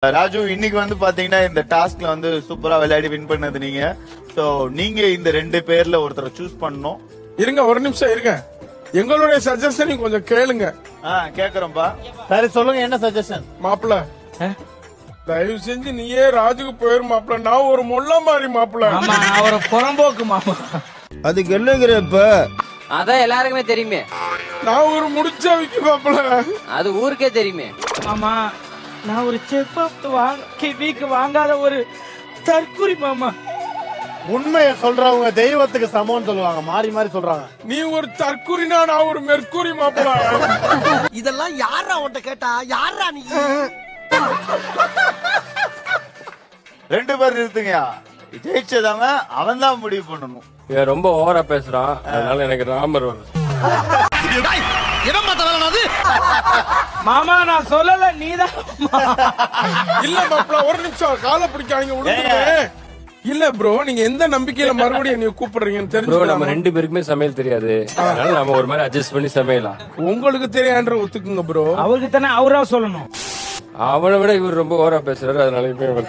ராஜு, இன்னைக்கு வந்து பாத்தீங்கன்னா இந்த டாஸ்க்ல வந்து சூப்பரா விளையாடி வின் பண்ணது நீங்க. சோ நீங்க இந்த 2 பேர்ல ஒருத்தரை சூஸ் பண்ணணும். இருங்க, ஒரு நிமிஷம் இருங்க. எங்களுடைய சஜஷன் கொஞ்சம் கேளுங்க. கேக்குறோம்பா. சரி சொல்லுங்க, என்ன சஜஷன்? மாப்பிள்ள, தயவு செஞ்சு நீயே ராஜுக்கு போயிரு மாப்பிள்ள. நான் ஒரு முள்ள மாதிரி மாப்பிள்ள. அவரை புறம்போக்கு மாமா. அதுக்கு என்னங்கிற இப்ப? அதான் எல்லாருக்குமே தெரியுமே. நான் ஒரு முடிச்சா விக்கி மாப்பிள்ள. அது ஊருக்கே தெரியுமே. ஆமா, நான் ஒரு வீக்கு வாங்காத ஒரு தற்குறி மாமா. உண்மையை சொல்றவங்க தெய்வத்துக்கு சமம்னு சொல்லுவாங்க, மாறி மாறி சொல்றாங்க. நீ ஒரு தற்குறினா, நான் ஒரு மெர்க்குரி மாப்பிள்ள. இதெல்லாம் யாரா உன்கிட்ட கேட்டா? யாரா நீ? 2 பேர் இருக்குங்க, ஜெயிச்சதாங்க அவன் தான் முடிவு பண்ணணும். இவன் ரொம்ப ஓவரா பேசுறான், அதனால எனக்கு ராமர் வரும். மாமா நான் சொல்லல, நீதான். இல்ல மாப்பிள்ள, ஒரு நிமிஷம். காலை பிடிக்காதீங்க, விழுந்துருங்க. இல்ல ப்ரோ, நீங்க எந்த நம்பிக்கையில மறுபடியும் நீங்க கூப்பிடுறீங்கன்னு ப்ரோ, நம்ம தெரிஞ்சு 2 பேருக்குமே சமையல் தெரியாது, அதனால நம்ம ஒரு மாதிரி அட்ஜஸ்ட் பண்ணி சமையலாம். உங்களுக்கு தெரியான்ற ஒத்துக்குங்க ப்ரோ. அவருக்கு தானே அவரா சொல்லணும். அவனை விட இவர் ரொம்ப ஓவரா பேசுறாரு, அதனால இப்ப